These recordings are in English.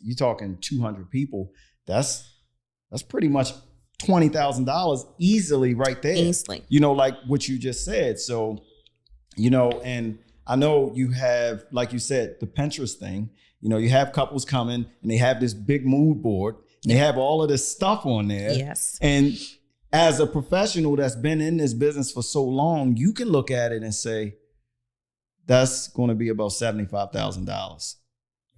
you're talking 200 people. That's pretty much $20,000 easily right there. Easily. Like what you just said. So, and I know you have, like you said, the Pinterest thing. You have couples coming and they have this big mood board and they have all of this stuff on there. Yes. And as a professional that's been in this business for so long, you can look at it and say, that's going to be about $75,000.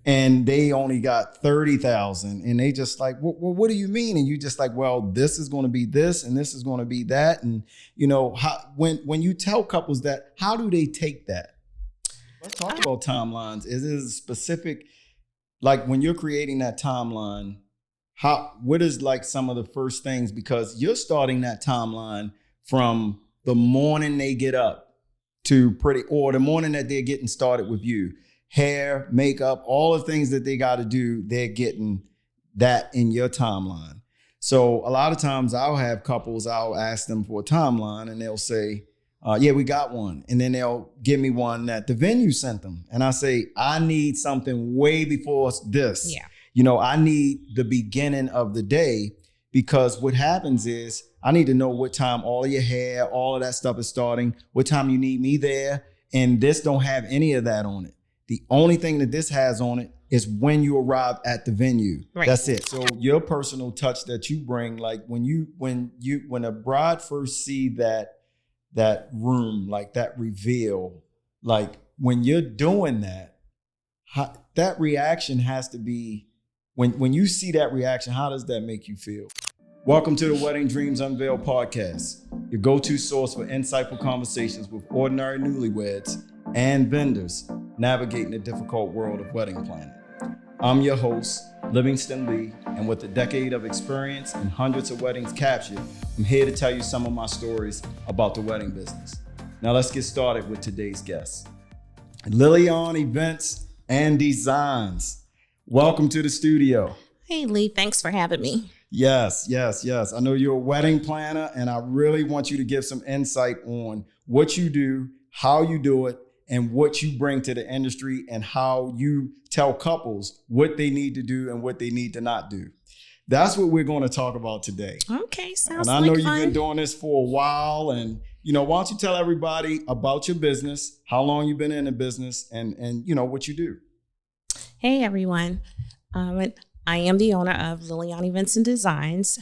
And they only got 30,000. And they just like, well, what do you mean? And you just like, well, this is going to be this and this is going to be that. And, when you tell couples that, how do they take that? Let's talk about timelines. Is it specific, like when you're creating that timeline, what is like some of the first things? Because you're starting that timeline from the morning they get up or the morning that they're getting started with you. Hair, makeup, all the things that they got to do, they're getting that in your timeline. So a lot of times I'll have couples, I'll ask them for a timeline and they'll say, yeah, we got one. And then they'll give me one that the venue sent them. And I say, I need something way before this. Yeah. I need the beginning of the day, because what happens is I need to know what time all of your hair, all of that stuff is starting, what time you need me there. And this don't have any of that on it. The only thing that this has on it is when you arrive at the venue. Right. That's it. So your personal touch that you bring, like when a bride first see that room, like that reveal, like when you're doing that, that reaction has to be, when you see that reaction, how does that make you feel? Welcome to the Wedding Dreams Unveiled Podcast, your go-to source for insightful conversations with ordinary newlyweds and vendors navigating the difficult world of wedding planning. I'm your host, Livingston Lee, and with a decade of experience and hundreds of weddings captured, I'm here to tell you some of my stories about the wedding business. Now let's get started with today's guest. Lillie Ann Events and Designs. Welcome to the studio. Hey, Lee, thanks for having me. Yes. I know you're a wedding planner, and I really want you to give some insight on what you do, how you do it, and what you bring to the industry, and how you tell couples what they need to do and what they need to not do. That's what we're going to talk about today. Okay, sounds like fun. And I know you've been doing this for a while, and why don't you tell everybody about your business, how long you've been in the business, and what you do. Hey, everyone. I am the owner of Lillie Ann Events Designs.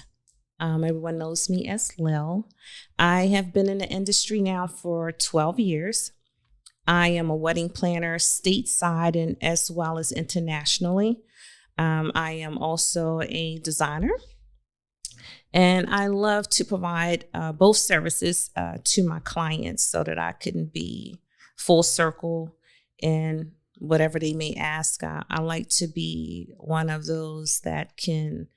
Everyone knows me as Lil. I have been in the industry now for 12 years. I am a wedding planner stateside and as well as internationally. I am also a designer. And I love to provide both services to my clients so that I can be full circle in whatever they may ask. I like to be one of those that can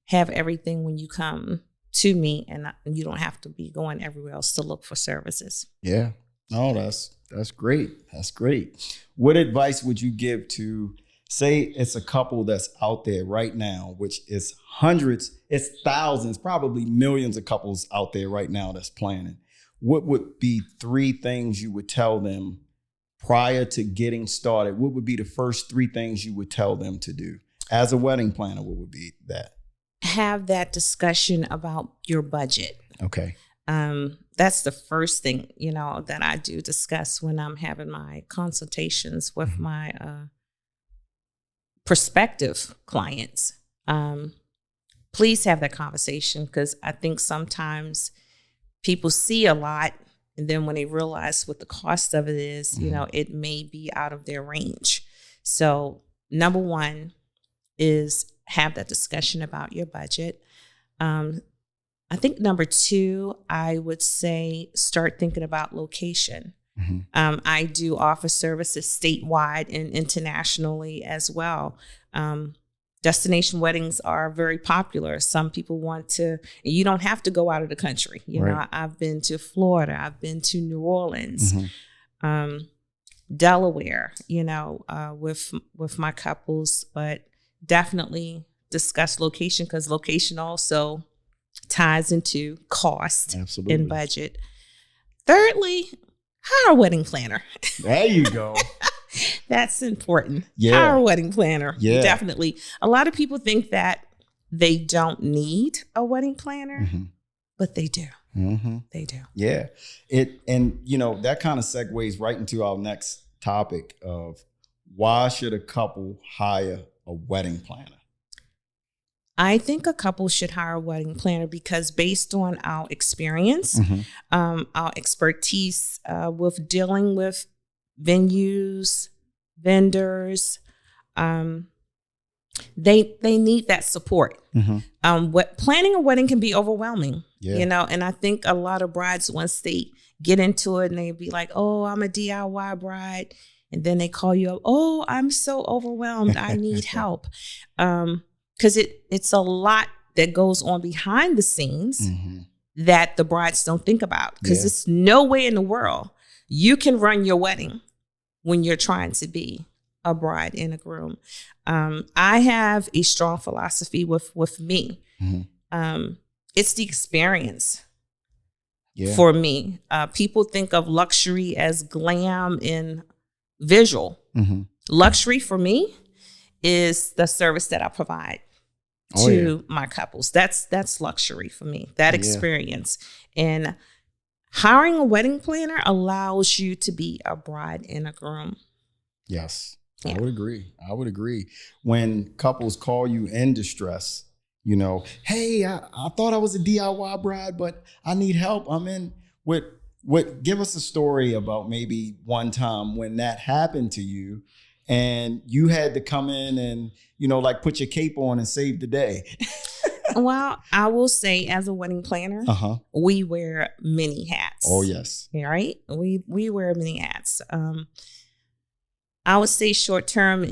have everything when you come to me, and you don't have to be going everywhere else to look for services. Yeah. No, that's great. That's great. What advice would you give to, say it's a couple that's out there right now, which is hundreds, it's thousands, probably millions of couples out there right now that's planning. What would be 3 things you would tell them prior to getting started? What would be the first 3 things you would tell them to do? As a wedding planner, what would be that? Have that discussion about your budget. Okay. That's the first thing, that I do discuss when I'm having my consultations with my prospective clients. Please have that conversation, because I think sometimes people see a lot, and then when they realize what the cost of it is, it may be out of their range. So number 1 is have that discussion about your budget. I think number 2, I would say start thinking about location. Mm-hmm. I do offer services statewide and internationally as well. Destination weddings are very popular. Some people want to, you don't have to go out of the country. Right. I've been to Florida, I've been to New Orleans, Delaware, with my couples, but definitely discuss location, because location also ties into cost. Absolutely. And budget. Thirdly, hire a wedding planner. There you go. That's important. Yeah. Hire a wedding planner. Yeah. Definitely. A lot of people think that they don't need a wedding planner, but they do. They do. Yeah. And that kind of segues right into our next topic of why should a couple hire a wedding planner? I think a couple should hire a wedding planner because based on our experience, our expertise with dealing with venues, vendors, they need that support. What planning a wedding can be overwhelming, and I think a lot of brides, once they get into it and they be like, oh, I'm a DIY bride. And then they call you up, oh, I'm so overwhelmed. I need help. Because it's a lot that goes on behind the scenes that the brides don't think about. Because it's no way in the world you can run your wedding when you're trying to be a bride and a groom. I have a strong philosophy with me. It's the experience for me. People think of luxury as glam and visual. Luxury for me is the service that I provide to my couples. That's luxury for me, that experience. And hiring a wedding planner allows you to be a bride and a groom. Yes, I would agree. When couples call you in distress, hey, I thought I was a DIY bride, but I need help. I'm in with give us a story about maybe one time when that happened to you and you had to come in and, put your cape on and save the day. Well, I will say as a wedding planner, we wear many hats. Oh, yes. Right? We wear many hats. I would say short term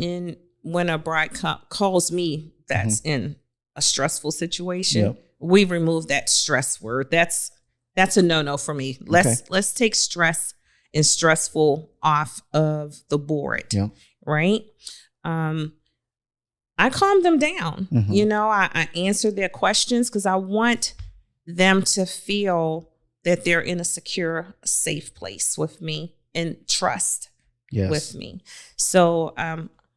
when a bride calls me that's in a stressful situation, we remove that stress word. That's a no-no for me. Let's take stress and stressful off of the board, right? I calm them down. I answer their questions because I want them to feel that they're in a secure, safe place with me and trust with me. So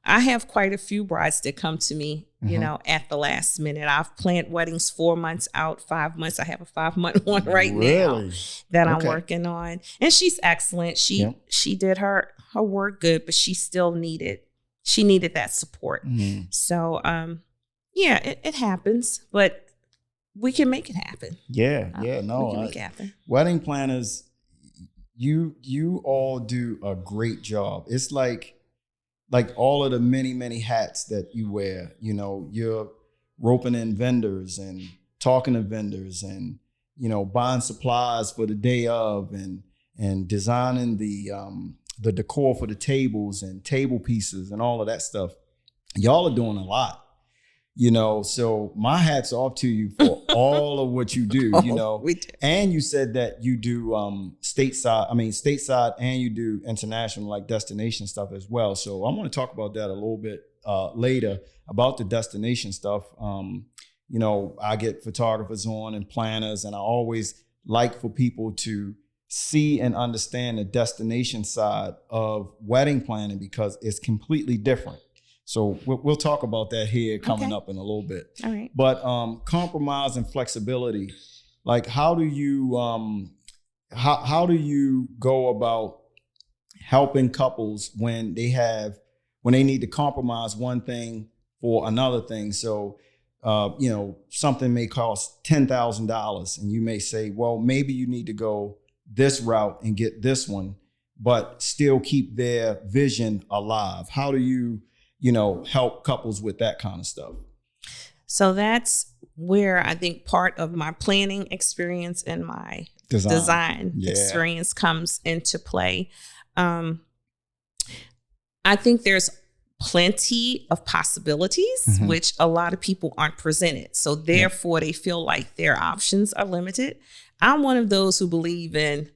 I have quite a few brides that come to me, at the last minute. I've planned weddings 4 months out, 5 months. I have a 5-month one right now that I'm working on. And she's excellent. She did her work good, but she still needed that support. So, it happens, but we can make it happen. We can make it happen. Wedding planners, you all do a great job. It's like all of the many, many hats that you wear, you're roping in vendors and talking to vendors and, buying supplies for the day of and designing the decor for the tables and table pieces and all of that stuff. Y'all are doing a lot, so my hat's off to you for all of what you do, We do. And you said that you do stateside and you do international, like destination stuff as well. So I want to talk about that a little bit later about the destination stuff. I get photographers on and planners, and I always like for people to see and understand the destination side of wedding planning because it's completely different. So we'll talk about that here coming up in a little bit. All right. But compromise and flexibility, like how do you go about helping couples when they need to compromise one thing for another thing? So something may cost $10,000 and you may say, well, maybe you need to go this route and get this one, but still keep their vision alive. How do you help couples with that kind of stuff? So that's where I think part of my planning experience and my design experience comes into play. I think there's plenty of possibilities, which a lot of people aren't presented. So therefore they feel like their options are limited. I'm one of those who believe in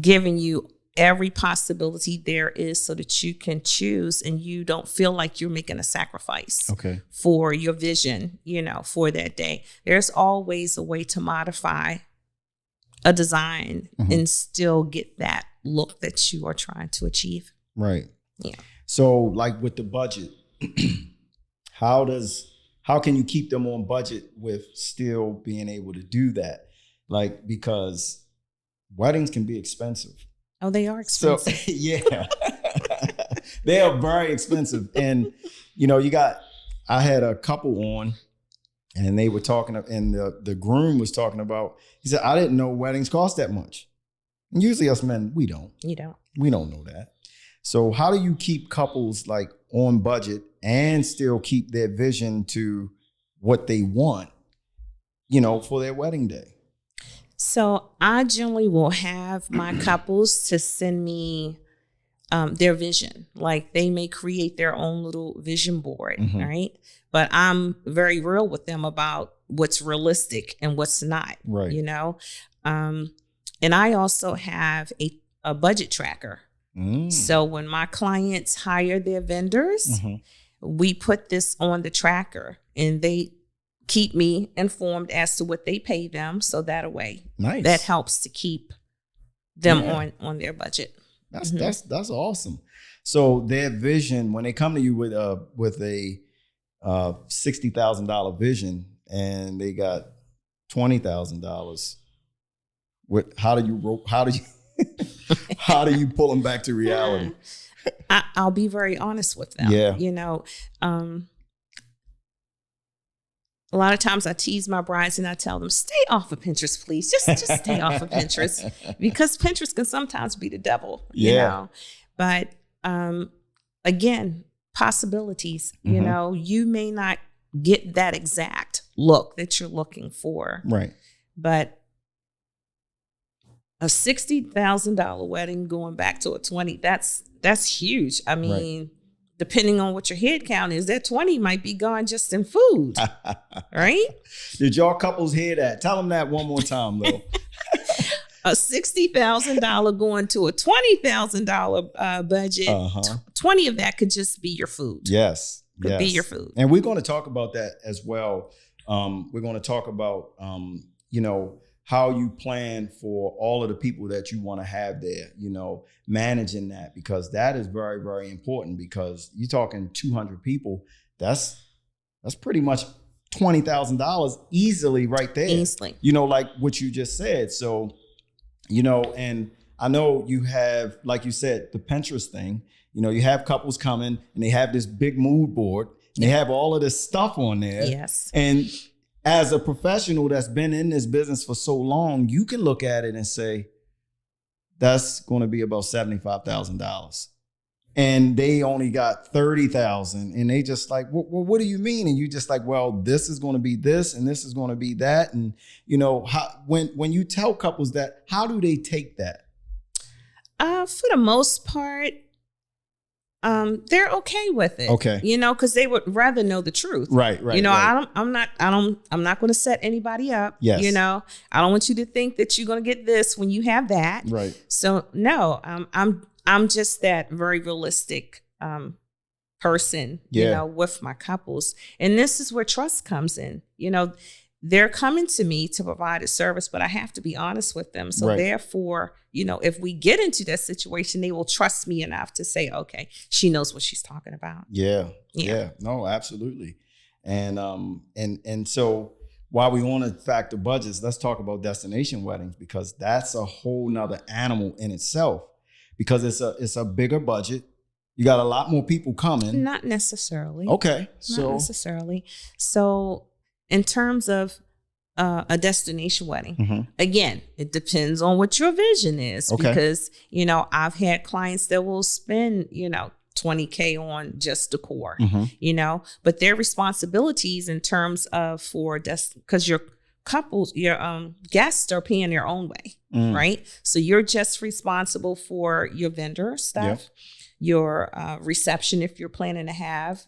giving you every possibility there is so that you can choose and you don't feel like you're making a sacrifice for your vision, for that day. There's always a way to modify a design and still get that look that you are trying to achieve. Right. Yeah. So like with the budget, how can you keep them on budget with still being able to do that? Like, because weddings can be expensive. Oh, they are expensive. So yeah, they are very expensive. And I had a couple on, and they were talking, and the groom was talking about, he said, I didn't know weddings cost that much. And usually us men, we don't. You don't. We don't know that. So how do you keep couples like on budget and still keep their vision to what they want, for their wedding day? So I generally will have my couples to send me their vision. Like they may create their own little vision board, right? But I'm very real with them about what's realistic and what's not, right? And I also have a budget tracker. So when my clients hire their vendors, we put this on the tracker, and they keep me informed as to what they pay them. So that way, nice. That helps to keep them on their budget. That's awesome. So their vision, when they come to you with a $60,000 vision, and they got $20,000, how do you pull them back to reality? I'll be very honest with them. Yeah. A lot of times I tease my brides and I tell them, stay off of Pinterest, please. Just stay off of Pinterest, because Pinterest can sometimes be the devil, But again, possibilities, you may not get that exact look that you're looking for. Right. But a $60,000 wedding going back to a 20, that's huge. I mean, depending on what your head count is, that 20 might be gone just in food, right? Did y'all couples hear that? Tell them that one more time, Lil. A $60,000 going to a $20,000 budget. 20 of that could just be your food. Yes. Could be your food. And we're going to talk about that as well. We're going to talk about, how you plan for all of the people that you want to have there, managing that, because that is very, very important, because you're talking 200 people. That's pretty much $20,000 easily right there. Easily. Like what you just said. So, and I know you have, like you said, the Pinterest thing, you have couples coming and they have this big mood board and they have all of this stuff on there. Yes. And as a professional that's been in this business for so long, you can look at it and say, that's going to be about $75,000. And they only got 30,000. And they just like, well, what do you mean? And you just like, well, this is going to be this and this is going to be that. And, when you tell couples that, how do they take that? For the most part, they're okay with it. Okay. Because they would rather know the truth. Right. I'm not going to set anybody up. Yes. I don't want you to think that you're going to get this when you have that. Right. So no, I'm just that very realistic, person, with my couples. And this is where trust comes in. They're coming to me to provide a service, but I have to be honest with them. So therefore, if we get into that situation, they will trust me enough to say, okay, she knows what she's talking about. Yeah. No, absolutely. And so while we want to factor budgets, let's talk about destination weddings, because that's a whole nother animal in itself, because it's a bigger budget. You got a lot more people coming. Not necessarily. Okay. Not necessarily. So in terms of a destination wedding, again, it depends on what your vision is. Okay. Because, I've had clients that will spend, $20K on just decor, but their responsibilities in terms of because your couples, your guests are paying their own way, right? So you're just responsible for your vendor stuff. Your reception, if you're planning to have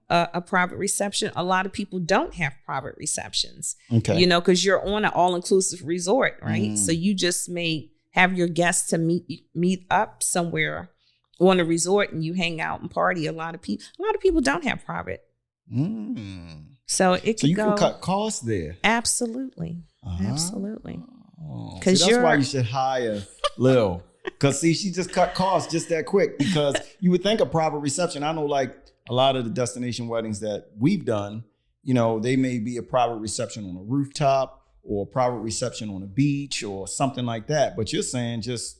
a private reception. A lot of people don't have private receptions, because you're on an all-inclusive resort, right? So you just may have your guests to meet up somewhere on a resort and you hang out and party. A lot of people don't have private. So you can cut costs there. Absolutely. Absolutely. That's why you should hire Lil. Because see, she just cut costs just that quick. Because you would think a private reception. I know, like a lot of the destination weddings that we've done, you know, they may be a private reception on a rooftop or a private reception on a beach or something like that. But you're saying just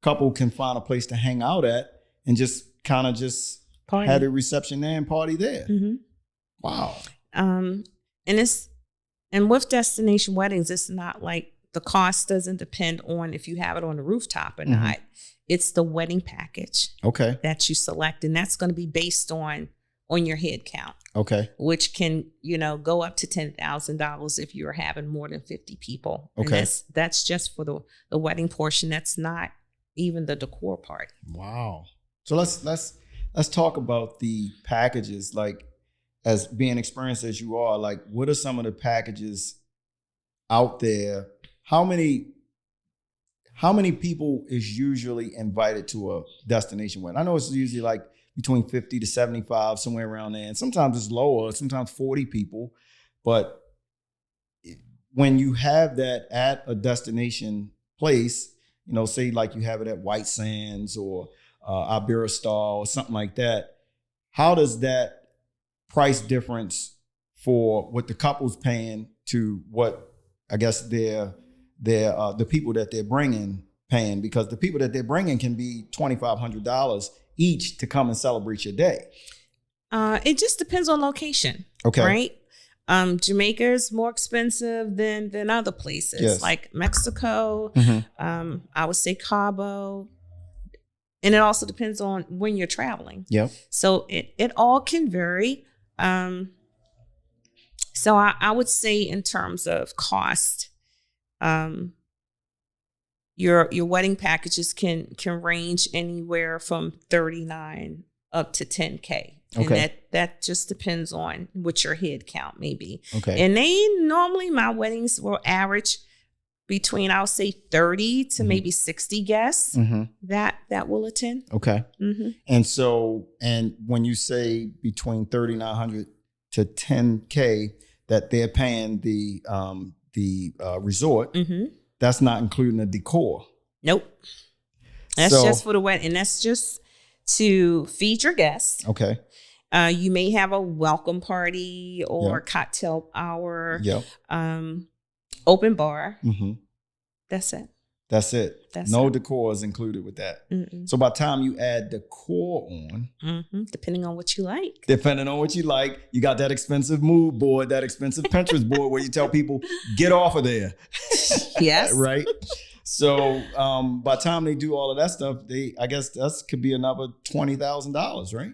couple can find a place to hang out at and just kind of just Party. have a reception there and party there. Mm-hmm. Wow. And with destination weddings, it's not like the cost doesn't depend on if you have it on the rooftop or not. It's the wedding package that you select, and that's going to be based on your head count. Okay. Which can, you know, go up to $10,000 if you're having more than 50 people. Okay. And that's just for the wedding portion. That's not even the decor part. Wow. So let's talk about the packages. Like, as being experienced as you are, like, what are some of the packages out there? How many people is usually invited to a destination wedding? I know it's usually like between 50 to 75, somewhere around there. And sometimes it's lower, sometimes 40 people. But when you have that at a destination place, you know, say like you have it at White Sands or Iberostar or something like that, how does that price difference for what the couple's paying to what I guess the people that they're bringing paying? Because the people that they're bringing can be $2,500 each to come and celebrate your day. It just depends on location. Okay. Right. Jamaica is more expensive than other places, yes. like Mexico. Mm-hmm. I would say Cabo. And it also depends on when you're traveling. Yep. So it all can vary. So I would say in terms of cost, your wedding packages can range anywhere from $39 up to $10K. Okay. And that just depends on what your head count may be. Okay. And normally my weddings will average between, I'll say 30 to maybe 60 guests that will attend. Okay. Mm-hmm. And when you say between 3,900 to 10K that they're paying the resort, that's not including the decor. Nope. That's just for the wedding, and that's just to feed your guests. Okay. You may have a welcome party or cocktail hour. Yep. Open bar. Mm-hmm. That's it. That's it. No decor is included with that. Mm-mm. So by the time you add decor on, depending on what you like. You got that expensive mood board, that expensive Pinterest board where you tell people, get off of there. Yes. Right? So by the time they do all of that stuff, I guess that could be another $20,000, right?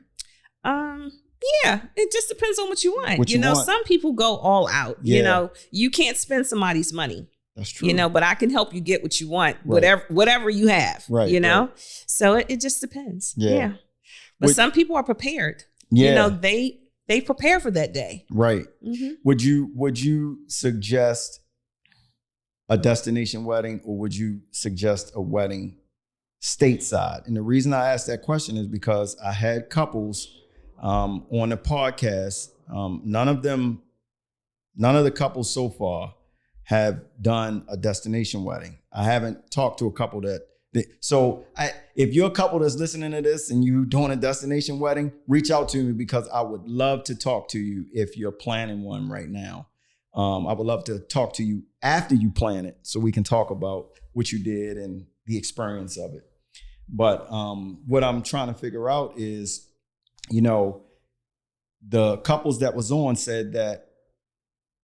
Yeah, it just depends on what you want. You know, some people go all out. Yeah. You know, you can't spend somebody's money. That's true. You know, but I can help you get what you want, whatever you have. Right. You know, so it just depends. Yeah. But some people are prepared. Yeah. You know, they prepare for that day. Right. Mm-hmm. Would you suggest a destination wedding, or would you suggest a wedding stateside? And the reason I asked that question is because I had couples on the podcast. None of the couples so far have done a destination wedding. I haven't talked to a couple if you're a couple that's listening to this and you doing a destination wedding, reach out to me, because I would love to talk to you if you're planning one right now. I would love to talk to you after you plan it so we can talk about what you did and the experience of it. But what I'm trying to figure out is, you know, the couples that was on said that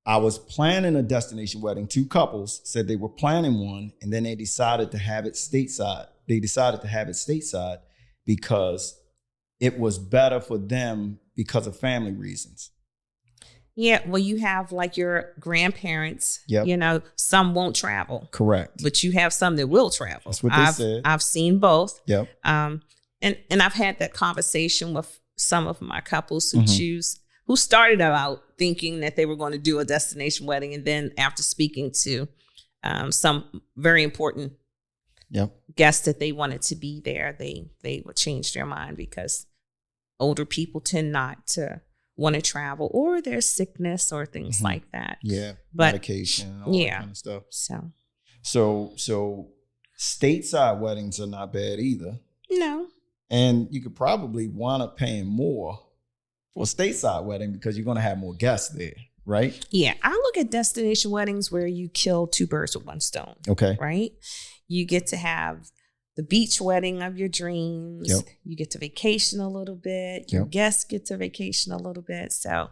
I was planning a destination wedding. 2 couples said they were planning one, and then they decided to have it stateside. Because it was better for them because of family reasons. Yeah, well, you have like your grandparents. Yep. You know, some won't travel. Correct. But you have some that will travel. That's what they said. I've seen both. Yep. And I've had that conversation with some of my couples who started out thinking that they were going to do a destination wedding, and then after speaking to some very important guests that they wanted to be there, they would change their mind, because older people tend not to want to travel, or there's sickness or things like that. Yeah, but medication, all that kind of stuff. So stateside weddings are not bad either. No. And you could probably wind up paying more for a stateside wedding because you're going to have more guests there, right? Yeah. I look at destination weddings where you kill two birds with one stone. Okay. Right? You get to have the beach wedding of your dreams. Yep. You get to vacation a little bit. Your guests get to vacation a little bit. So,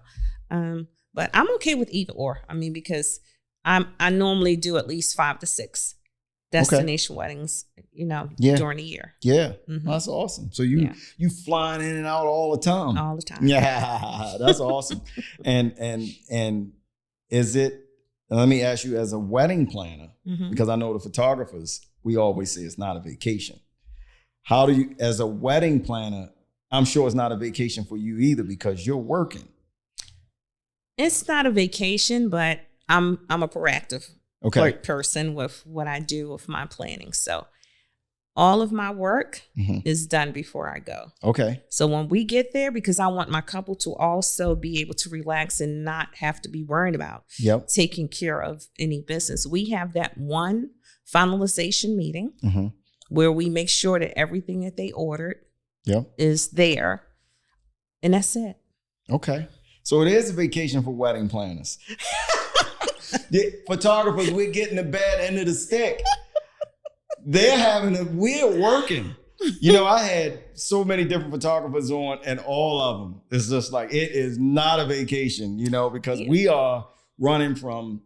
but I'm okay with either or. I mean, because I normally do at least 5 to 6 destination weddings, during the year. Yeah. Mm-hmm. That's awesome. So you flying in and out all the time. All the time. Yeah. That's awesome. And is it, let me ask you, as a wedding planner, because I know the photographers, we always say it's not a vacation. How do you, as a wedding planner, I'm sure it's not a vacation for you either because you're working. It's not a vacation, but I'm a proactive person with what I do with my planning. So all of my work is done before I go. Okay. So when we get there, because I want my couple to also be able to relax and not have to be worried about taking care of any business. We have that one finalization meeting where we make sure that everything that they ordered is there. And that's it. Okay. So it is a vacation for wedding planners. The photographers, we're getting the bad end of the stick. We're working. I had so many different photographers on, and all of them, it's just like, it is not a vacation, because we are running from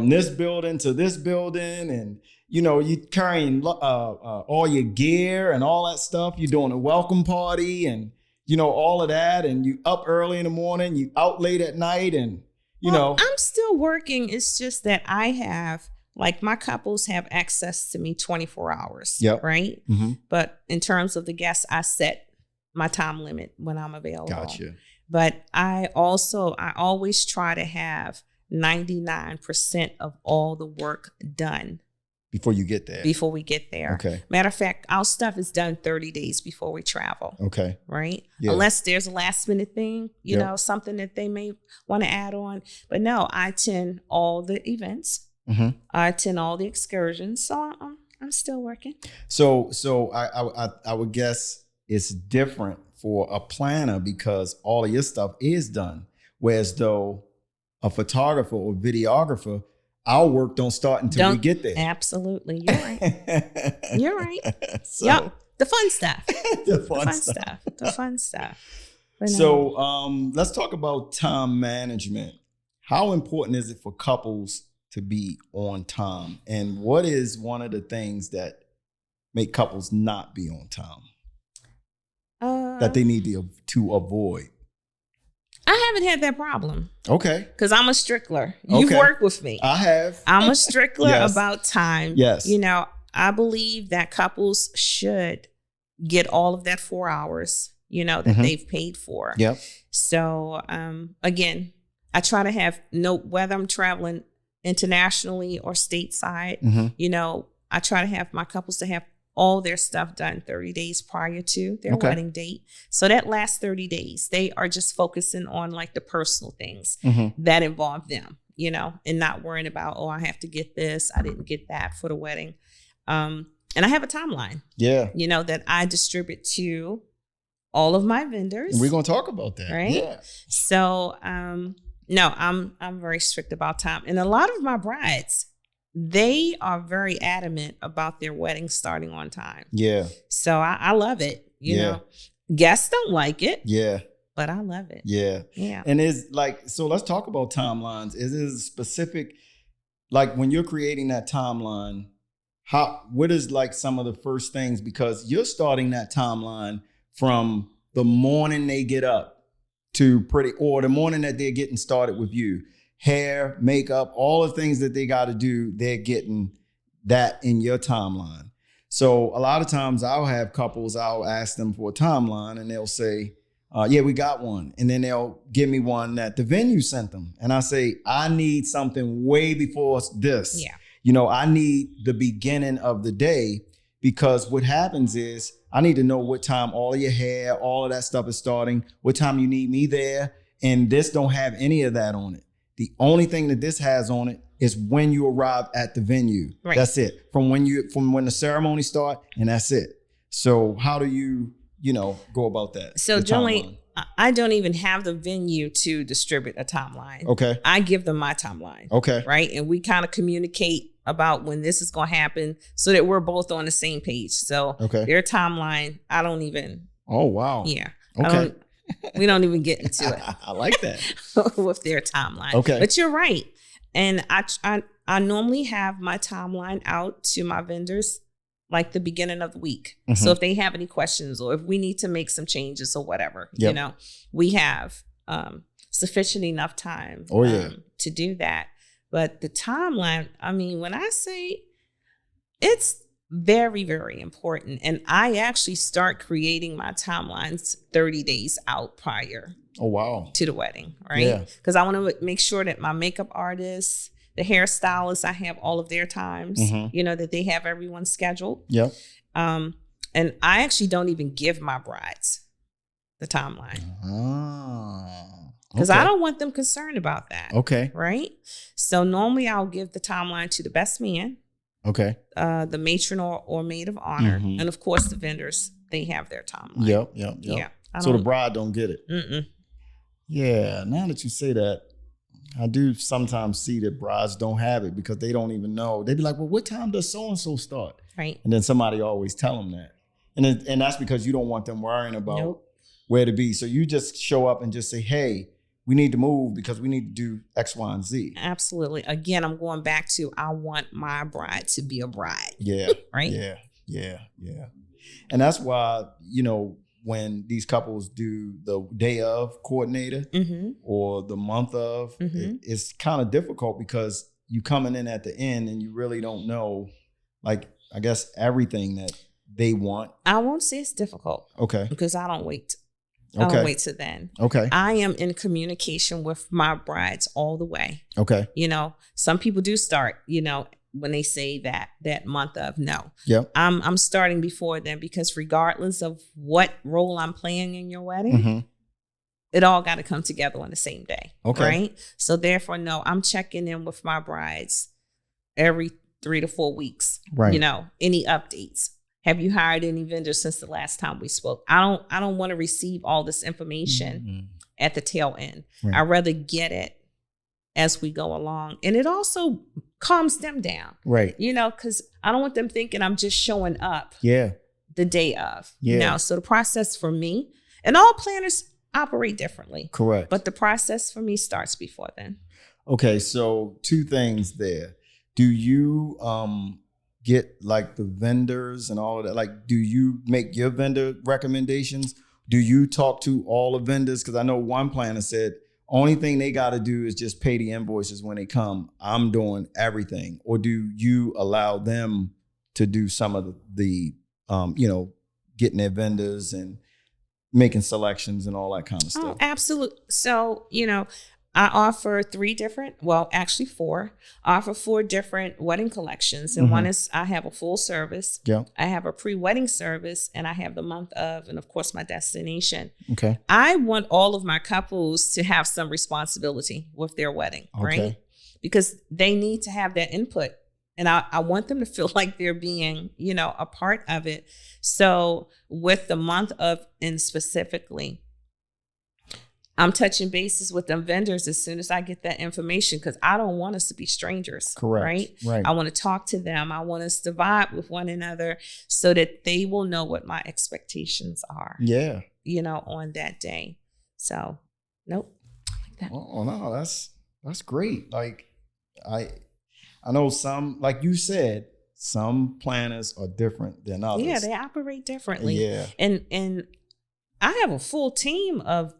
this building to this building, and you carrying all your gear and all that stuff. You're doing a welcome party and all of that, and you up early in the morning, you out late at night, and I'm still working. It's just that I have, my couples have access to me 24 hours, right? Mm-hmm. But in terms of the guests, I set my time limit when I'm available. Gotcha. But I always try to have 99% of all the work done before you get there. Before we get there. Okay. Matter of fact, our stuff is done 30 days before we travel. Okay. Right? Yeah. Unless there's a last minute thing, something that they may want to add on. But no, I attend all the events. Mm-hmm. I attend all the excursions. So I'm still working. So I would guess it's different for a planner because all of your stuff is done. Whereas though a photographer or videographer, our work don't start until we get there. Absolutely. You're right. You're right. So, the fun stuff. The fun stuff. But so let's talk about time management. How important is it for couples to be on time? And what is one of the things that make couples not be on time that they need to avoid? I haven't had that problem. Okay. Because I'm a stickler. You've worked with me. I have. I'm a stickler about time. Yes. I believe that couples should get all of that 4 hours, that they've paid for. Yep. So, again, I try to have whether I'm traveling internationally or stateside, I try to have my couples to have all their stuff done 30 days prior to their wedding date. So that last 30 days, they are just focusing on the personal things that involve them, and not worrying about, I have to get this, I didn't get that for the wedding. And I have a timeline, that I distribute to all of my vendors. And we're going to talk about that. Right. Yeah. So, no, I'm very strict about time. And a lot of my brides, they are very adamant about their wedding starting on time. Yeah. So I love it. You know, guests don't like it. Yeah. But I love it. Yeah. Yeah. And so let's talk about timelines. Is it specific, when you're creating that timeline, what is some of the first things? Because you're starting that timeline from the morning they get up or the morning that they're getting started with you. Hair, makeup, all the things that they got to do, they're getting that in your timeline. So a lot of times I'll have couples, I'll ask them for a timeline and they'll say, we got one. And then they'll give me one that the venue sent them. And I say, I need something way before this. Yeah. I need the beginning of the day, because what happens is I need to know what time all of your hair, all of that stuff is starting, what time you need me there. And this don't have any of that on it. The only thing that this has on it is when you arrive at the venue. Right. That's it. From when the ceremony start, and that's it. So how do you go about that? So generally, I don't even have the venue to distribute a timeline. Okay. I give them my timeline. Okay. Right. And we kind of communicate about when this is going to happen so that we're both on the same page. So their timeline, I don't even. Oh, wow. Yeah. Okay. We don't even get into it. I like that. With their timeline. Okay. But you're right. And I normally have my timeline out to my vendors like the beginning of the week. Mm-hmm. So if they have any questions or if we need to make some changes or whatever, we have sufficient enough time to do that. But the timeline, I mean, when I say it's very, very important. And I actually start creating my timelines 30 days out prior. Oh, wow. To the wedding, right? Because I want to make sure that my makeup artists, the hairstylists, I have all of their times, that they have everyone scheduled. Yep. And I actually don't even give my brides the timeline. Because I don't want them concerned about that. Okay. Right? So normally I'll give the timeline to the best man. Okay. The matron or maid of honor. Mm-hmm. And of course the vendors, they have their timeline. Yep. Yeah. So the bride don't get it. Mm-mm. Yeah. Now that you say that, I do sometimes see that brides don't have it because they don't even know. They be like, well, what time does so-and-so start? Right. And then somebody always tell them that. And that's because you don't want them worrying about where to be. So you just show up and just say, hey, we need to move because we need to do X, Y, and Z. Absolutely. Again, I'm going back to I want my bride to be a bride. Yeah. Right? Yeah. And that's why, when these couples do the day of coordinator or the month of, it's kind of difficult because you coming in at the end and you really don't know, like, I guess everything that they want. I won't say it's difficult. Okay. Because I don't wait. I don't wait till then. Okay. I am in communication with my brides all the way. Okay. Some people do start, when they say that month of no. Yep. I'm starting before then because regardless of what role I'm playing in your wedding, it all got to come together on the same day. Okay. Right. So therefore, no, I'm checking in with my brides every 3 to 4 weeks. Right. Any updates. Have you hired any vendors since the last time we spoke? I don't want to receive all this information at the tail end. Right. I'd rather get it as we go along. And it also calms them down. Right. Because I don't want them thinking I'm just showing up the day of. Yeah. So the process for me, and all planners operate differently. Correct. But the process for me starts before then. Okay, so 2 things there. Do you get like the vendors and all of that? Like, do you make your vendor recommendations? Do you talk to all the vendors? Because I know one planner said, only thing they got to do is just pay the invoices when they come. I'm doing everything. Or do you allow them to do some of the getting their vendors and making selections and all that kind of stuff? Oh, absolutely. So, I offer 4. I offer 4 different wedding collections. And one is I have a full service. Yeah. I have a pre-wedding service, and I have the month of, and of course my destination. Okay. I want all of my couples to have some responsibility with their wedding, right? Because they need to have that input. And I want them to feel like they're being, a part of it. So with the month of, and specifically, I'm touching bases with them vendors as soon as I get that information because I don't want us to be strangers. Correct. Right. I want to talk to them. I want us to vibe with one another so that they will know what my expectations are. Yeah. On that day. So, nope. Like that. Oh no, that's great. Like I know some, like you said, some planners are different than others. Yeah, they operate differently. Yeah. And I have a full team of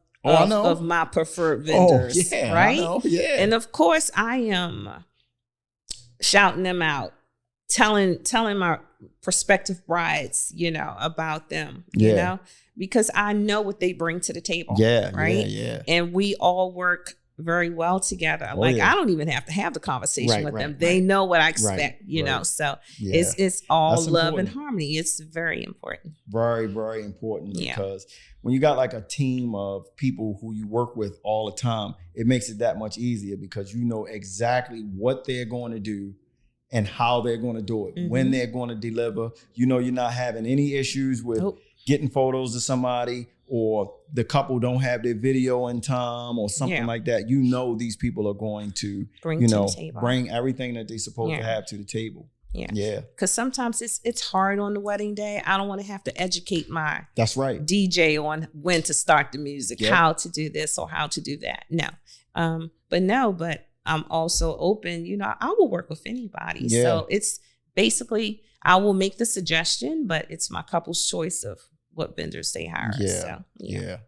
my preferred vendors, right? I know. Yeah. And of course, I am shouting them out, telling my prospective brides, about them, because I know what they bring to the table. Yeah. Right. Yeah. And we all work very well together. Oh, like yeah. I don't even have to have the conversation with them. Right. They know what I expect, you know. So it's all That's love important. and harmony. It's very important. Very, very important, because when you got like a team of people who you work with all the time, it makes it that much easier, because you know exactly what they're going to do and how they're going to do it, when they're going to deliver. You know, you're not having any issues with getting photos of somebody, or the couple don't have their video in time or something like that. You know, these people are going to, bring everything that they're supposed to have to the table. Yeah. Because sometimes it's hard on the wedding day. I don't want to have to educate my DJ on when to start the music, how to do this or how to do that. No. But I'm also open. You know, I will work with anybody. Yeah. So it's basically, I will make the suggestion, but it's my couple's choice of what vendors they hire. Yeah. So.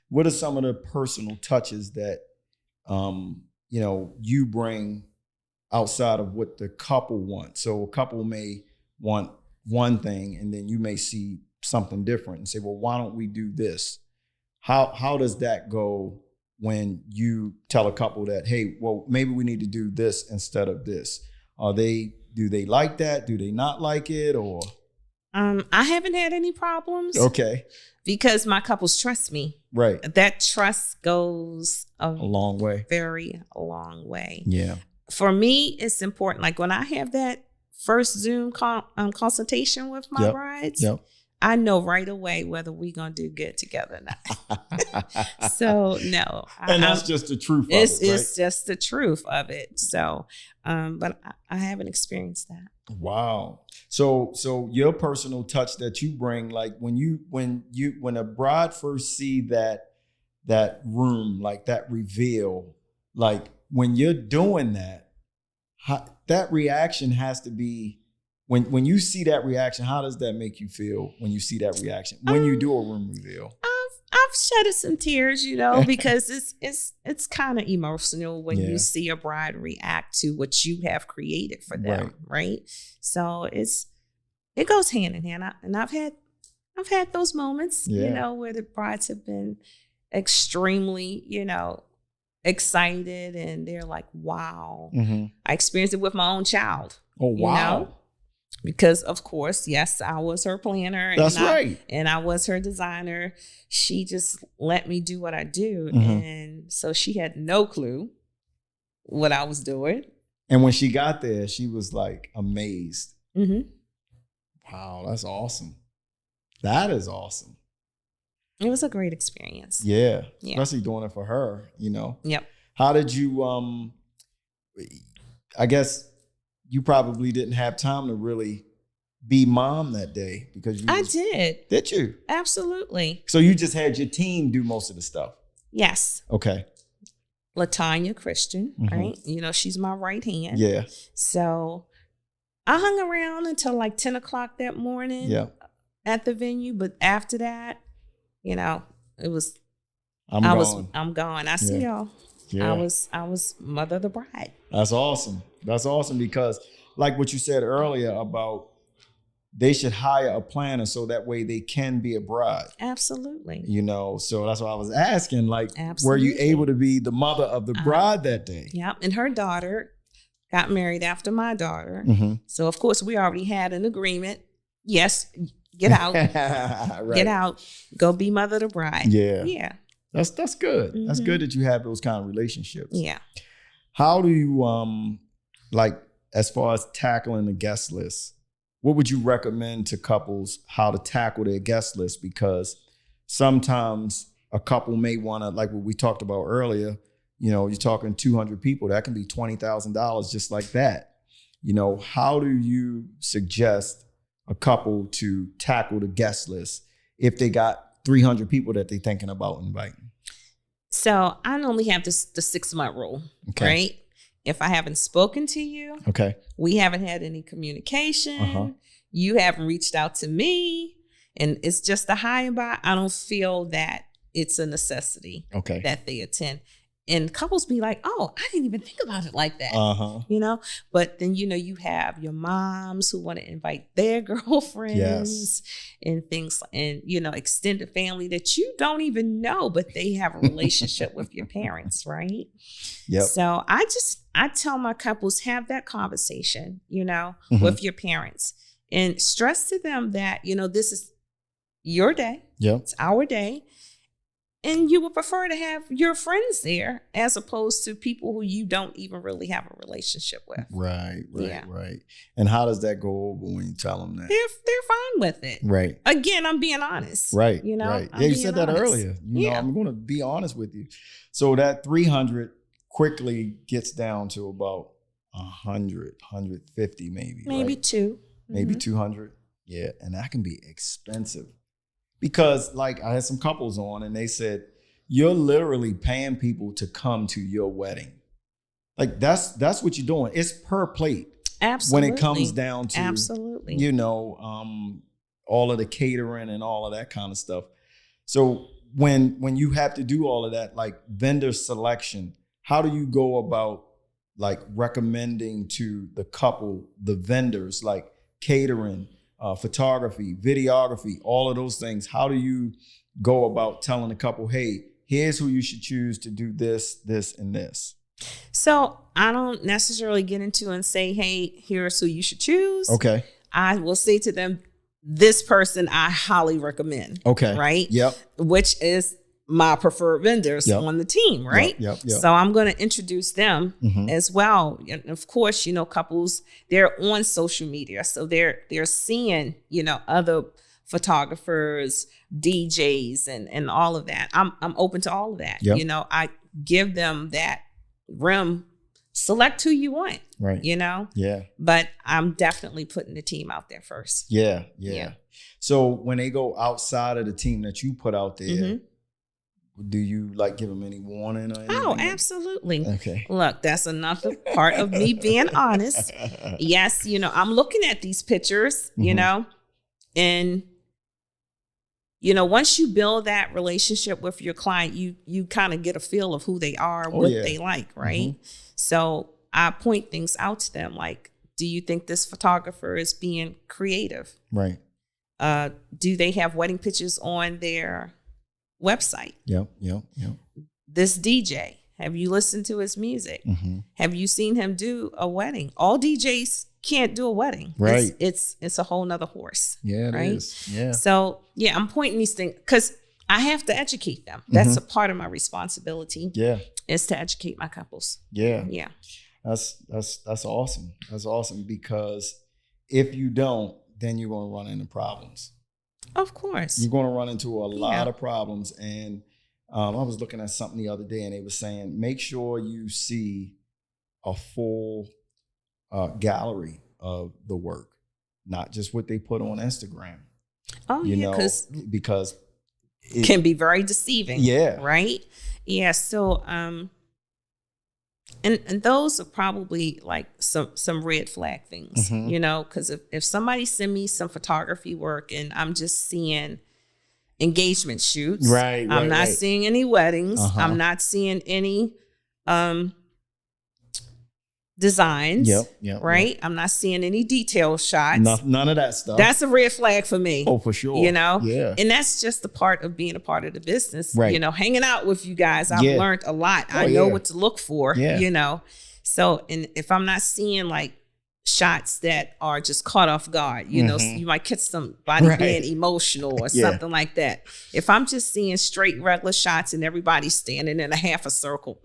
What are some of the personal touches that, you bring outside of what the couple wants? So a couple may want one thing, and then you may see something different and say, well, why don't we do this? How does that go when you tell a couple that, hey, well, maybe we need to do this instead of this? Do they like that? Do they not like it? Or I haven't had any problems. Okay. Because my couples trust me. Right. That trust goes a long way. Very long way. Yeah. For me, it's important. Like when I have that first Zoom consultation with my brides, I know right away whether we're going to do good together or not. So, no. And that's just the truth of it, right? It's just the truth of it. So, but I haven't experienced that. Wow. So your personal touch that you bring, like when a bride first see that room, like that reveal, like when you're doing that, that reaction has to be, when you see that reaction, how does that make you feel when you see that reaction, when you do a room reveal? I've shedded some tears, because it's kind of emotional when you see a bride react to what you have created for them, right? So it goes hand in hand, and I've had those moments, where the brides have been extremely, excited, and they're like, "Wow!" I experienced it with my own child. Oh, wow! Because of course, yes, I was her planner. That's right. And I was her designer. She just let me do what I do. And so she had no clue what I was doing. And when she got there, she was like amazed. Wow, that's awesome. That is awesome. It was a great experience. Yeah. Especially doing it for her, Yep. How did you, I guess, you probably didn't have time to really be mom that day, because I did. Did you? Absolutely. So you just had your team do most of the stuff? Yes. Okay. LaTanya Christian, right? She's my right hand. Yeah. So I hung around until like 10 o'clock that morning at the venue. But after that, it was, I'm gone. I see y'all. Yeah. I was mother of the bride. That's awesome. That's awesome, because like what you said earlier about they should hire a planner so that way they can be a bride. Absolutely. So that's why I was asking, like, were you able to be the mother of the bride that day? Yeah. And her daughter got married after my daughter. So of course we already had an agreement. Yes, get out. Right. Get out. Go be mother of the bride. Yeah. Yeah. That's good. That's good that you have those kind of relationships. Yeah. How do you like, as far as tackling the guest list, what would you recommend to couples how to tackle their guest list? Because sometimes a couple may want to, like what we talked about earlier, you're talking 200 people, that can be $20,000 just like that. How do you suggest a couple to tackle the guest list if they got 300 people that they're thinking about inviting? So I normally have the 6-month rule, right? If I haven't spoken to you, we haven't had any communication, you haven't reached out to me, and it's just a high and by, I don't feel that it's a necessity that they attend. And couples be like, oh, I didn't even think about it like that, But then, you have your moms who want to invite their girlfriends and things, and, extended family that you don't even know, but they have a relationship with your parents, right? Yep. So I tell my couples, have that conversation, with your parents, and stress to them that, this is your day. Yep. It's our day. And you would prefer to have your friends there as opposed to people who you don't even really have a relationship with. Right. And how does that go over when you tell them that? They're fine with it. Right. Again, I'm being honest. Right. Right. Yeah, you said that earlier. I'm going to be honest with you. So that 300 quickly gets down to about 100, 150 maybe. Maybe right? two. Maybe 200. Yeah. And that can be expensive. Because like I had some couples on and they said, you're literally paying people to come to your wedding. Like that's what you're doing. It's per plate. Absolutely. When it comes down to, absolutely, all of the catering and all of that kind of stuff. So when you have to do all of that, like vendor selection, how do you go about like recommending to the couple, the vendors, like catering, photography, videography, all of those things? How do you go about telling the couple, hey, here's who you should choose to do this, this, and this? So I don't necessarily get into and say, hey, here's who you should choose. Okay. I will say to them, this person I highly recommend. Okay. Right? Yep. Which is my preferred vendors on the team, right? Yep. So I'm going to introduce them as well. And of course, couples, they're on social media. So they're seeing, other photographers, DJs and all of that. I'm open to all of that. Yep. I give them that realm, select who you want. Right. Yeah. But I'm definitely putting the team out there first. Yeah. So when they go outside of the team that you put out there, do you like give them any warning or anything? Oh, absolutely. Okay. Look, that's another part of me being honest. Yes, I'm looking at these pictures, and once you build that relationship with your client, you kind of get a feel of who they are, what they like, right? So I point things out to them like, do you think this photographer is being creative? Right. Do they have wedding pictures on their website? Yep. This DJ, have you listened to his music? Have you seen him do a wedding? All DJs can't do a wedding. Right. It's a whole nother horse. Yeah, it right? is. Yeah. So I'm pointing these things because I have to educate them. That's a part of my responsibility. Yeah. Is to educate my couples. Yeah. Yeah. That's awesome. That's awesome because if you don't, then you're going to run into problems. Of course. You're going to run into a lot of problems. And I was looking at something the other day and they were saying, make sure you see a full gallery of the work, not just what they put on Instagram. Oh, because it can be very deceiving. Yeah. Right? Yeah. So, and those are probably like some red flag things, because if somebody send me some photography work and I'm just seeing engagement shoots, I'm not seeing any weddings, I'm not seeing any designs, right? I'm not seeing any detail shots. None of that stuff. That's a red flag for me. Oh, for sure. Yeah. And that's just the part of being a part of the business. Right. Hanging out with you guys, I've learned a lot. I know what to look for, So, and if I'm not seeing like shots that are just caught off guard, so you might catch somebody being emotional or something like that. If I'm just seeing straight regular shots and everybody's standing in a half a circle,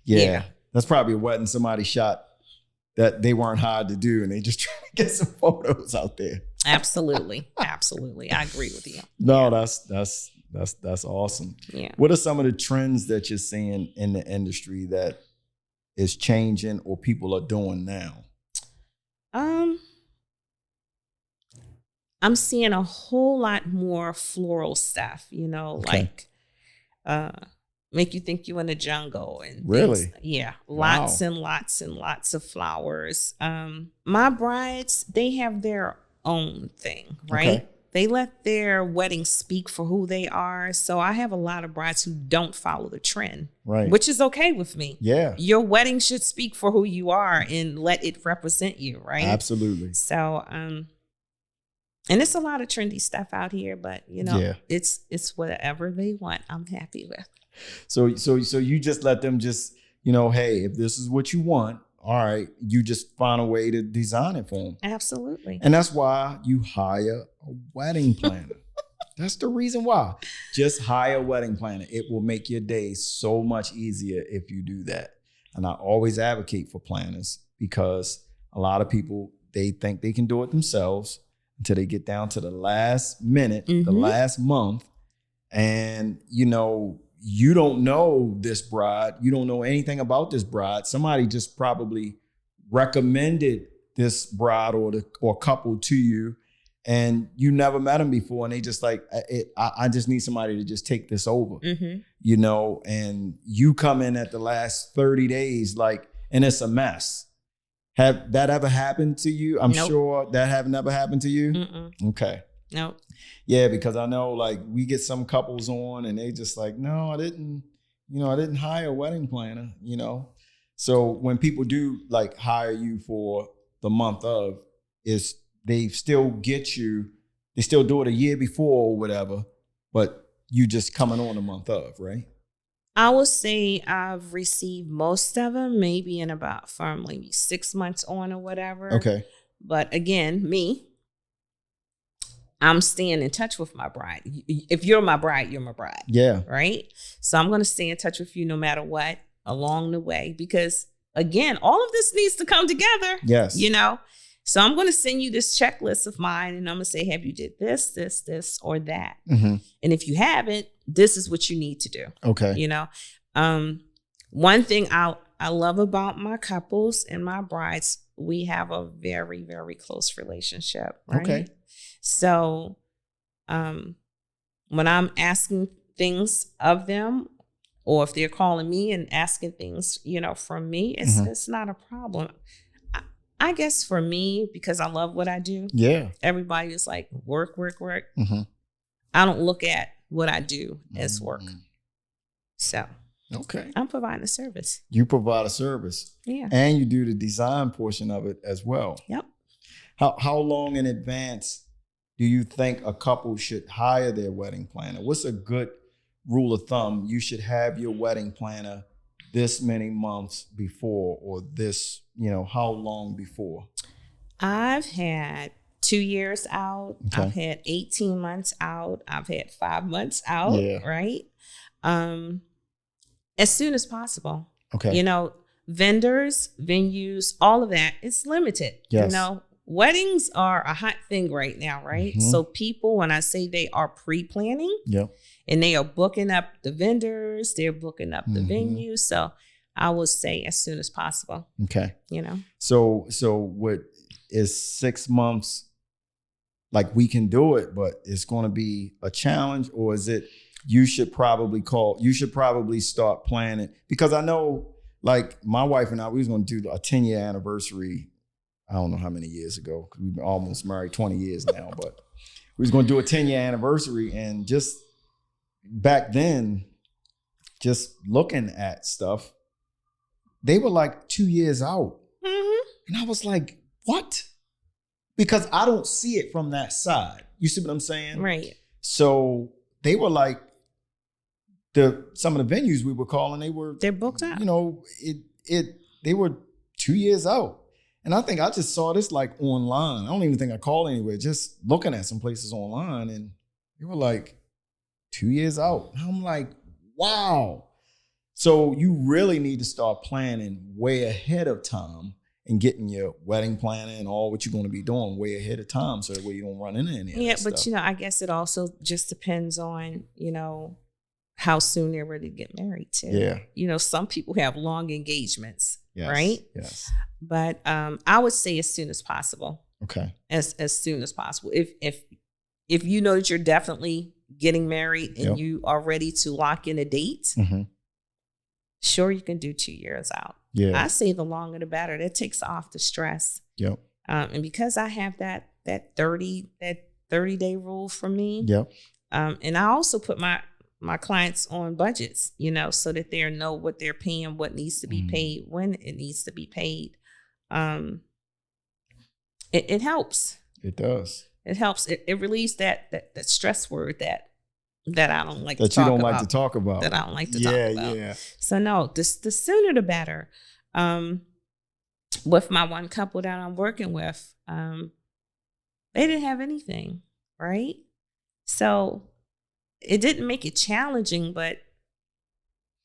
Yeah. That's probably a wedding somebody shot that they weren't hired to do and they just trying to get some photos out there. Absolutely. I agree with you. No, that's awesome. Yeah. What are some of the trends that you're seeing in the industry that is changing or people are doing now? I'm seeing a whole lot more floral stuff, like make you think you're in a jungle and really things. Yeah, lots and lots and lots of flowers. My brides, they have their own thing, right? They let their wedding speak for who they are. So I have a lot of brides who don't follow the trend, right? Which is okay with me. Yeah. Your wedding should speak for who you are and let it represent you, right? Absolutely. So, and it's a lot of trendy stuff out here, but it's whatever they want. I'm happy with. So you just let them just, hey, if this is what you want, all right, you just find a way to design it for them. Absolutely. And that's why you hire a wedding planner. That's the reason why. Just hire a wedding planner. It will make your day so much easier if you do that. And I always advocate for planners because a lot of people, they think they can do it themselves until they get down to the last minute, the last month. And, you don't know this bride. You don't know anything about this bride. Somebody just probably recommended this bride or couple to you, and you never met them before. And they just like, I just need somebody to just take this over, and you come in at the last 30 days, and it's a mess. Have that ever happened to you? I'm sure that have never happened to you. Mm-mm. Okay. Nope. Yeah, because I know we get some couples on and they just like, no, I didn't hire a wedding planner, So when people do hire you for the month of, they still get you, they still do it a year before or whatever, but you just coming on the month of, right? I would say I've received most of them, maybe in about from maybe 6 months on or whatever. Okay. But again, I'm staying in touch with my bride. If you're my bride, you're my bride. Yeah. Right? So I'm going to stay in touch with you no matter what along the way. Because again, all of this needs to come together. Yes. So I'm going to send you this checklist of mine and I'm going to say, have you did this, or that? Mm-hmm. And if you haven't, this is what you need to do. Okay. One thing I love about my couples and my brides, we have a very, very close relationship. Right? Okay. So when I'm asking things of them, or if they're calling me and asking things, from me, it's not a problem. I guess for me, because I love what I do. Yeah. Everybody is like work. Mm-hmm. I don't look at what I do as work. So okay, I'm providing a service. You provide a service. Yeah. And you do the design portion of it as well. Yep. How long in advance do you think a couple should hire their wedding planner? What's a good rule of thumb? You should have your wedding planner this many months before, or this, how long before? I've had 2 years out. Okay. I've had 18 months out. I've had 5 months out. Yeah. Right. As soon as possible. Okay. Vendors, venues, all of that, it's limited. Yes. Weddings are a hot thing right now, right? Mm-hmm. So people, when I say they are pre-planning, and they are booking up the vendors, they're booking up the venues. So I would say as soon as possible. Okay. So what is 6 months? We can do it, but it's going to be a challenge, or is it? You should probably start planning, because I know, my wife and I, we was going to do a 10-year anniversary. I don't know how many years ago, because we've been almost married 20 years now, but we was going to do a 10-year anniversary. And just back then, just looking at stuff, they were 2 years out. Mm-hmm. And I was like, what? Because I don't see it from that side. You see what I'm saying? Right. So they were some of the venues we were calling, they're booked out. They were 2 years out. And I think I just saw this online. I don't even think I called anywhere, just looking at some places online, and they were 2 years out. And I'm like, wow. So you really need to start planning way ahead of time and getting your wedding planner and all what you're going to be doing way ahead of time, so that way you don't run into any of that but stuff. I guess it also just depends on, how soon they're ready to get married too. Yeah. Some people have long engagements, yes, right? Yes. But I would say as soon as possible. Okay. As soon as possible. If you know that you're definitely getting married and you are ready to lock in a date, sure, you can do 2 years out. Yeah. I say the longer the better. That takes off the stress. Yep. And because I have that 30 30-day rule for me. Yep. And I also put my clients on budgets, so that they know what they're paying, what needs to be paid, when it needs to be paid. It helps. It does. It helps. It relieves that stress word that I don't like that to talk you don't about. Like to talk about. That I don't like to talk about. Yeah. So no, the sooner the better. With my one couple that I'm working with, they didn't have anything, right? So it didn't make it challenging, but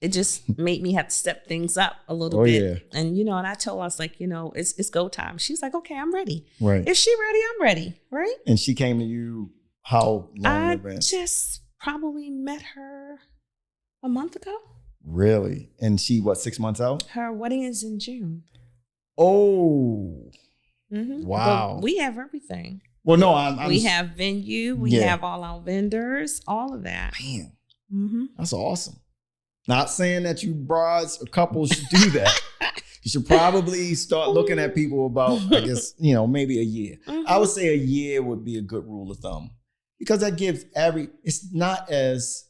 it just made me have to step things up a little bit. Yeah. And, and I told her, I was like, it's go time. She's like, okay, I'm ready. Right. If she ready, I'm ready. Right. And she came to you how long in advance? I just probably met her a month ago. Really? And she, 6 months out? Her wedding is in June. Oh. Mm-hmm. Wow. But we have everything. Well, no, we have venue. We have all our vendors, all of that. Man, mm-hmm. That's awesome. Not saying that you brides or couples should do that. You should probably start looking at people about, I guess, maybe a year. Mm-hmm. I would say a year would be a good rule of thumb because that gives it's not as,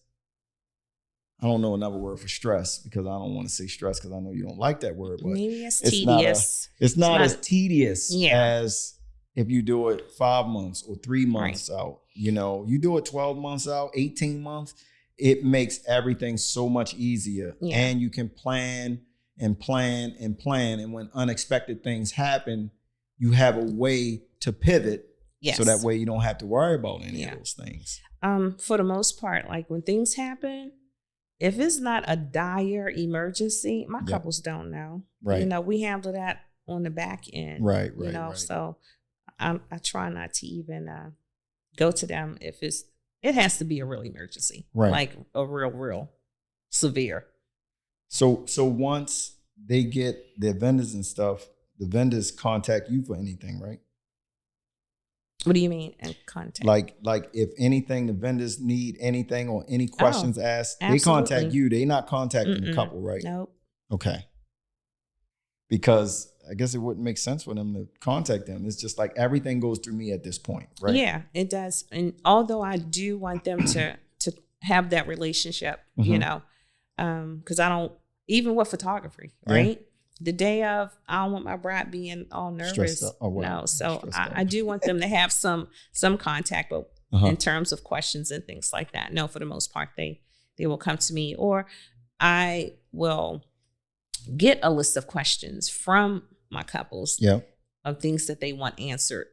I don't know another word for stress because I don't want to say stress because I know you don't like that word, but maybe it's tedious. It's not as tedious as if you do it 5 months or 3 months out. You do it 12 months out, 18 months. It makes everything so much easier. Yeah. And you can plan and plan and plan. And when unexpected things happen, you have a way to pivot. Yes. So that way you don't have to worry about any of those things. For the most part, like when things happen, if it's not a dire emergency, my couples don't know. Right. We handle that on the back end. Right. So I try not to even go to them if it has to be a real emergency, right? Like a real severe. So once they get their vendors and stuff, the vendors contact you for anything, right? What do you mean? And contact? Like if anything, the vendors need anything or any questions asked, absolutely. They contact you. They not contacting the couple, right? Nope. Okay. Because I guess it wouldn't make sense for them to contact them. It's just like everything goes through me at this point, right? Yeah, it does. And although I do want them to have that relationship, because I don't, even with photography, right? The day of, I don't want my bride being all nervous. No, so I do want them to have some contact, but in terms of questions and things like that. No, for the most part, they will come to me, or I will get a list of questions from my couples of things that they want answered,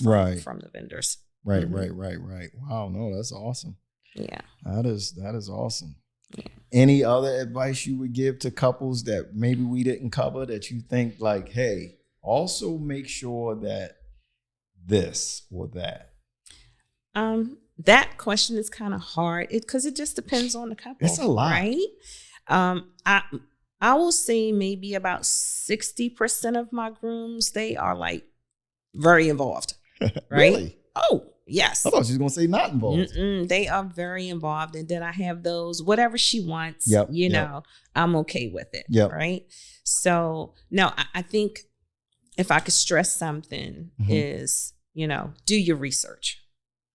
from the vendors. Right, mm-hmm. right. Wow, no, that's awesome. Yeah. That is awesome. Yeah. Any other advice you would give to couples that maybe we didn't cover that you think like, hey, also make sure that this or that? That question is kind of hard because it just depends on the couple. It's a lot. Right? I will say maybe about 60% of my grooms, they are like very involved. Right? Really? Oh, yes. I thought she was going to say not involved. They are very involved. And then I have those, whatever she wants, I'm okay with it. Yep. Right? So, no, I think if I could stress something is, do your research.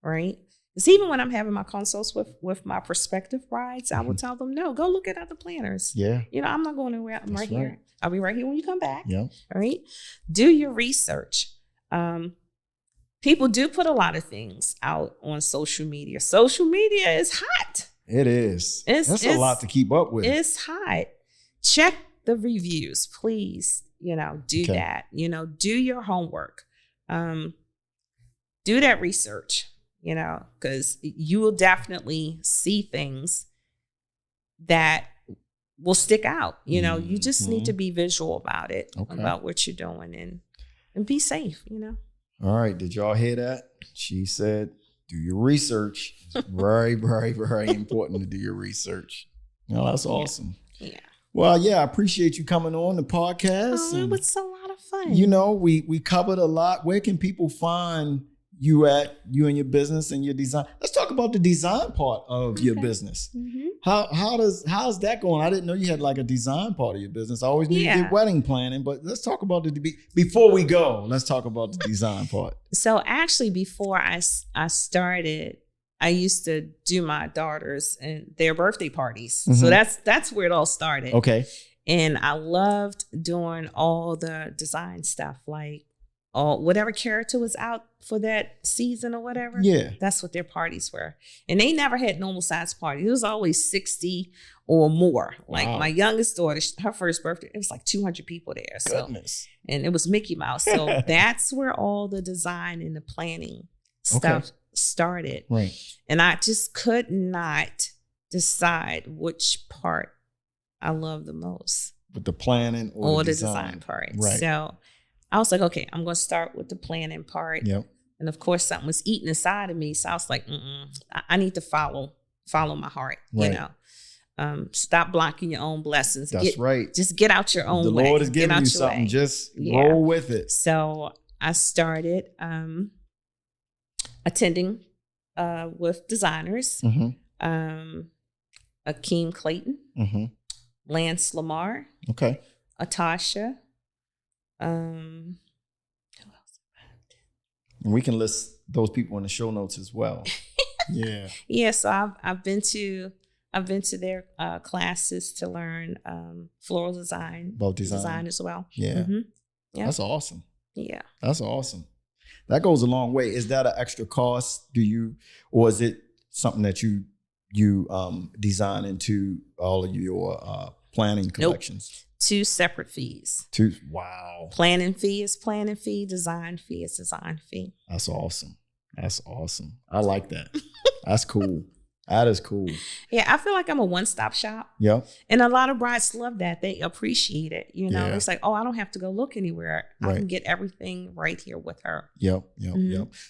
Right? Because even when I'm having my consults with my prospective brides, I will tell them, no, go look at other planners. Yeah. I'm not going anywhere. I'm right here. I'll be right here when you come back. Yeah. All right. Do your research. People do put a lot of things out on social media. Social media is hot. It is. That's a lot to keep up with. It's hot. Check the reviews, please. Do that. Do your homework. Do that research. Because you will definitely see things that will stick out. You just need to be visual about it, about what you're doing and be safe, All right. Did y'all hear that? She said, do your research. It's very, very, very important to do your research. That's awesome. Yeah. Well, I appreciate you coming on the podcast. It was a lot of fun. We covered a lot. Where can people find you and your business and your design. Let's talk about the design part of your business. Mm-hmm. How's that going? I didn't know you had like a design part of your business. I always knew you did wedding planning, but let's talk about before we go. Let's talk about the design part. So actually, before I started, I used to do my daughters and their birthday parties. Mm-hmm. So that's where it all started. Okay. And I loved doing all the design stuff, like whatever character was out for that season or whatever. Yeah. That's what their parties were. And they never had normal size parties. It was always 60 or more. Like my youngest daughter, her first birthday, it was like 200 people there. Goodness. And it was Mickey Mouse. So that's where all the design and the planning stuff started. Right. And I just could not decide which part I love the most. With the planning or the design part. Right. So I was like, okay, I'm going to start with the planning part. Yep. And of course, something was eating inside of me. So I was like, I need to follow my heart, right. you know. Stop blocking your own blessings. That's right. Just get out your own way. The Lord is giving you something. Just roll with it. So I started attending with designers. Mm-hmm. Akeem Clayton. Mm-hmm. Lance Lamar. Okay. Atasha. Who else? And we can list those people in the show notes as well. Yeah. Yeah. So I've been to their classes to learn floral design. About design as well. Yeah. Mm-hmm. Yeah. That's awesome. Yeah. That's awesome. That goes a long way. Is that an extra cost? Or is it something that you design into all of your planning collections? Nope. 2 separate fees. Wow. Planning fee is planning fee. Design fee is design fee. That's awesome. I like that. That's cool. That is cool. Yeah, I feel like I'm a one-stop shop. Yeah. And a lot of brides love that. They appreciate it. You know, Yeah. It's like, oh, I don't have to go look anywhere. Right. I can get everything right here with her. Yep.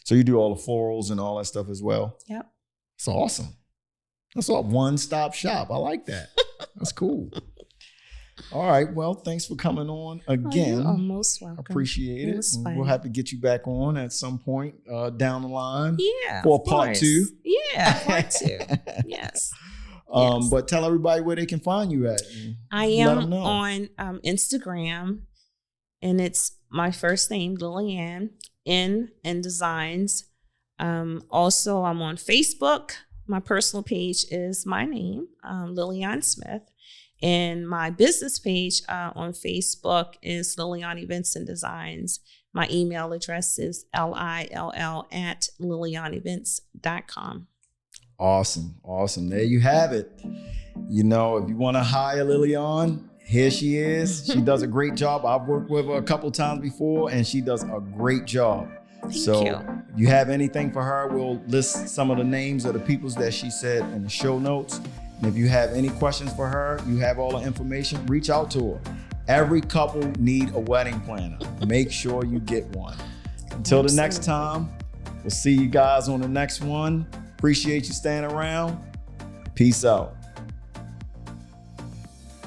So you do all the florals and all that stuff as well? Yep. It's awesome. That's a one-stop shop. I like that. That's cool. All right. Well, thanks for coming on again. You are most welcome. Appreciate it. It was fun. We'll have to get you back on at some point down the line. Yeah. For part 2. Yeah, part 2. Yes. But tell everybody where they can find you at. I am on Instagram, and it's my first name, Lillie Ann, in Designs. Also, I'm on Facebook. My personal page is my name, Lillie Ann Smith. And my business page on Facebook is Lillie Ann Events Designs. My email address is lill@lillianevents.com. Awesome. There you have it. You know, if you want to hire Lillie Ann, here she is. She does a great job. I've worked with her a couple times before, and she does a great job. Thank so you. If you have anything for her, we'll list some of the names of the peoples that she said in the show notes. And if you have any questions for her, you have all the information, reach out to her. Every couple need a wedding planner. Make sure you get one. Until the next time, we'll see you guys on the next one. Appreciate you staying around. Peace out.